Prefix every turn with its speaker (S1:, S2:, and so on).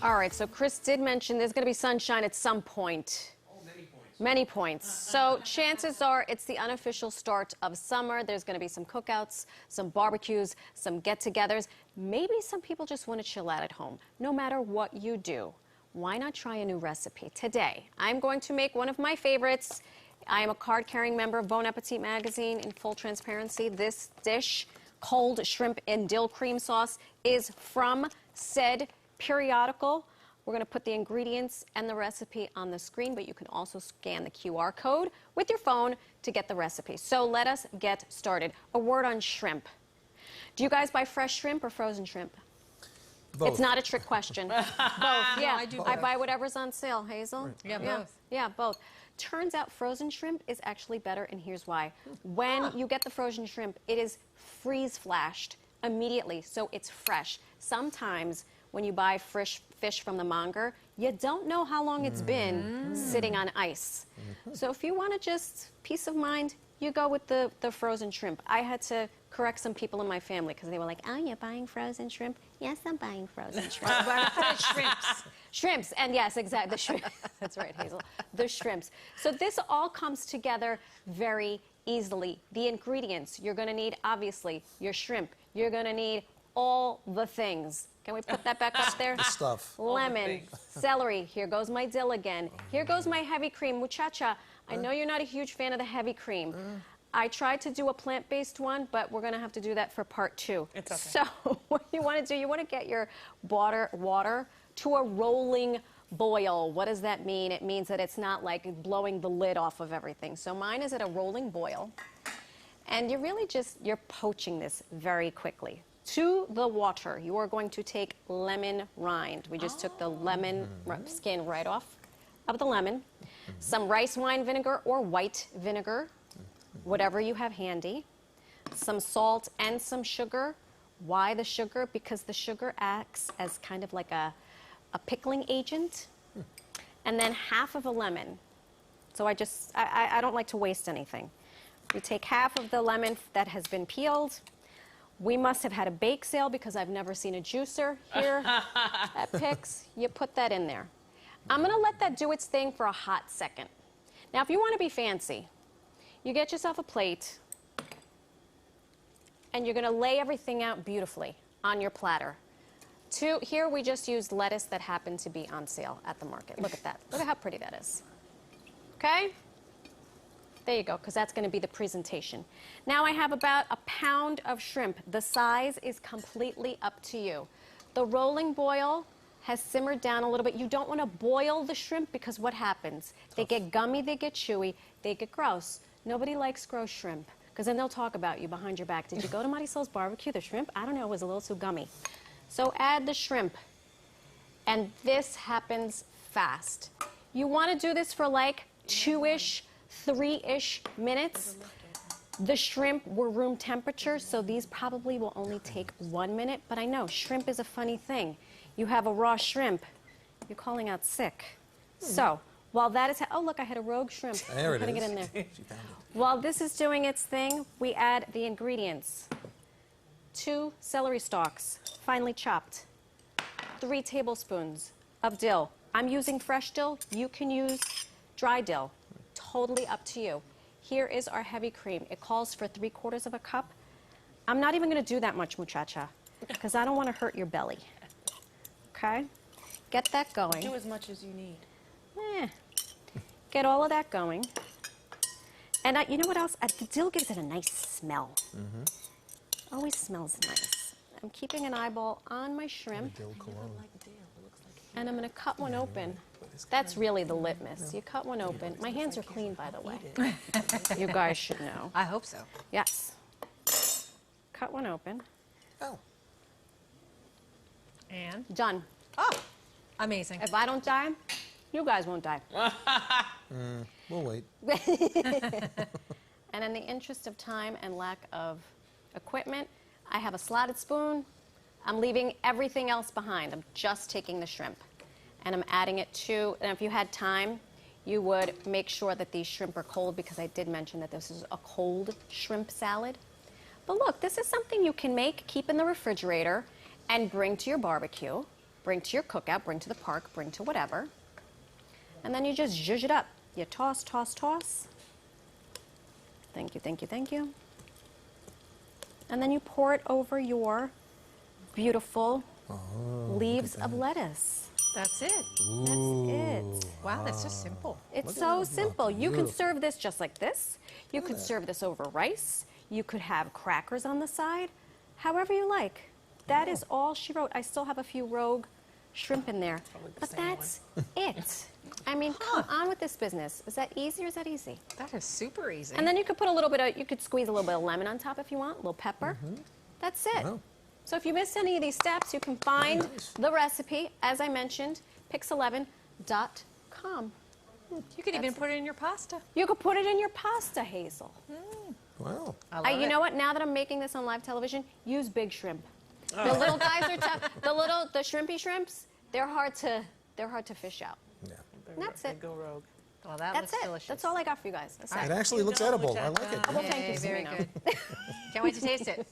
S1: All right, so Chris did mention there's going to be sunshine at some point.
S2: Oh, many points.
S1: Many points. So chances are it's the unofficial start of summer. There's going to be some cookouts, some barbecues, some get-togethers. Maybe some people just want to chill out at home. No matter what you do, why not try a new recipe? Today, I'm going to make one of my favorites. I am a card-carrying member of Bon Appetit magazine. In full transparency, this dish, cold shrimp and dill cream sauce, is from said periodical. We're going to put the ingredients and the recipe on the screen, but you can also scan the QR code with your phone to get the recipe. So let us get started. A word on shrimp. Do you guys buy fresh shrimp or frozen shrimp?
S3: Both.
S1: It's not a trick question. Both, yeah.
S4: I do
S1: I
S4: both.
S1: buy whatever's on sale, Hazel.
S3: Right.
S4: Yeah, both.
S1: Yeah, both. Turns out frozen shrimp is actually better, and here's why. When you get the frozen shrimp, it is freeze-flashed immediately, so it's fresh. Sometimes when you buy fresh fish from the monger, you don't know how long it's been sitting on ice. So if you want to just peace of mind, you go with the frozen shrimp. I had to correct some people in my family because they were like, oh, you're buying frozen shrimp? Yes, I'm buying frozen shrimp.
S4: Shrimps.
S1: Shrimps, and yes, exactly, the shrimp. That's right, Hazel, the shrimps. So this all comes together very easily. The ingredients, you're gonna need, obviously, your shrimp. You're gonna need all the things. Can we put that back up there?
S3: The stuff.
S1: Lemon, celery, here goes my dill again. Here goes my heavy cream. Muchacha, I know you're not a huge fan of the heavy cream. I tried to do a plant-based one, but we're gonna have to do that for part 2.
S4: It's okay.
S1: So what you wanna do, you wanna get your water to a rolling boil. What does that mean? It means that it's not like blowing the lid off of everything. So mine is at a rolling boil. And you're really you're poaching this very quickly. To the water, you are going to take lemon rind. We just took the lemon skin right off of the lemon. Some rice wine vinegar or white vinegar, whatever you have handy. Some salt and some sugar. Why the sugar? Because the sugar acts as kind of like a pickling agent. And then half of a lemon. So I don't like to waste anything. We take half of the lemon that has been peeled. We must have had a bake sale because I've never seen a juicer here at Picks. You put that in there. I'm going to let that do its thing for a hot second. Now, if you want to be fancy, you get yourself a plate, and you're going to lay everything out beautifully on your platter. Here, we just used lettuce that happened to be on sale at the market. Look at that. Look at how pretty that is. Okay? There you go, because that's going to be the presentation. Now I have about a pound of shrimp. The size is completely up to you. The rolling boil has simmered down a little bit. You don't want to boil the shrimp because what happens? They get gummy, they get chewy, they get gross. Nobody likes gross shrimp because then they'll talk about you behind your back. Did you go to Marysol's barbecue? The shrimp, I don't know, it was a little too gummy. So add the shrimp, and this happens fast. You want to do this for like 2-ish, 3-ish minutes. The shrimp were room temperature, so these probably will only take 1 minute. But I know, shrimp is a funny thing. You have a raw shrimp, you're calling out sick. So, while that is, oh look, I had a rogue shrimp.
S3: There
S1: I'm putting
S3: it is.
S1: it in there.
S3: She found it.
S1: While this is doing its thing, we add the ingredients. 2 celery stalks, finely chopped. 3 tablespoons of dill. I'm using fresh dill. You can use dry dill. Totally up to you. Here is our heavy cream. It calls for 3/4 of a cup. I'm not even going to do that much, muchacha, because I don't want to hurt your belly. Okay? Get that going.
S4: Do as much as you need.
S1: Get all of that going. And you know what else? The dill gives it a nice smell. Always smells nice. I'm keeping an eyeball on my shrimp.
S3: Dill cologne.
S1: And I'm going to cut one open. That's really the litmus. You cut one open. My hands are clean, by the way. You guys should know.
S4: I hope so.
S1: Yes. Cut one open.
S3: Oh.
S4: And?
S1: Done.
S4: Oh, amazing.
S1: If I don't die, you guys won't die.
S3: We'll wait.
S1: And in the interest of time and lack of equipment, I have a slotted spoon. I'm leaving everything else behind. I'm just taking the shrimp. And I'm adding it to, and if you had time, you would make sure that these shrimp are cold because I did mention that this is a cold shrimp salad. But look, this is something you can make, keep in the refrigerator, and bring to your barbecue. bring to your cookout, bring to the park, bring to whatever. And then you just zhuzh it up. You toss, toss, toss. Thank you, thank you, thank you. And then you pour it over your beautiful leaves of lettuce.
S4: That's it.
S1: That's it.
S4: Wow, that's so simple.
S1: It's
S3: Look at
S1: so
S3: that.
S1: simple. You can
S3: Beautiful.
S1: serve this just like this. You could serve this over rice. You could have crackers on the side. However you like. That is all she wrote. I still have a few rogue shrimp in there. But that's it. I mean, come on with this business. Is that easy or is that easy?
S4: That is super easy.
S1: And then you could put a little bit of, you could squeeze a little bit of lemon on top if you want, a little pepper. That's it.
S3: Wow.
S1: So if you missed any of these steps, you can find
S3: nice.
S1: the recipe, as I mentioned, pix11.com.
S4: you could even put it in your pasta.
S1: You could put it in your pasta, Hazel.
S3: Wow.
S4: I love
S1: You
S4: it.
S1: know what? Now that I'm making this on live television, use big shrimp. The little guys are tough. The shrimpy shrimps, they're hard to fish out.
S3: Yeah.
S1: And that's it.
S2: Go rogue.
S4: Well, that
S1: That's
S4: looks
S1: it.
S4: delicious.
S1: That's all I got for you guys. That's
S3: It
S1: it.
S3: actually looks edible. I like it.
S1: Well, thank you,
S4: Yay, very
S1: Serena.
S4: good. Can't wait to taste it.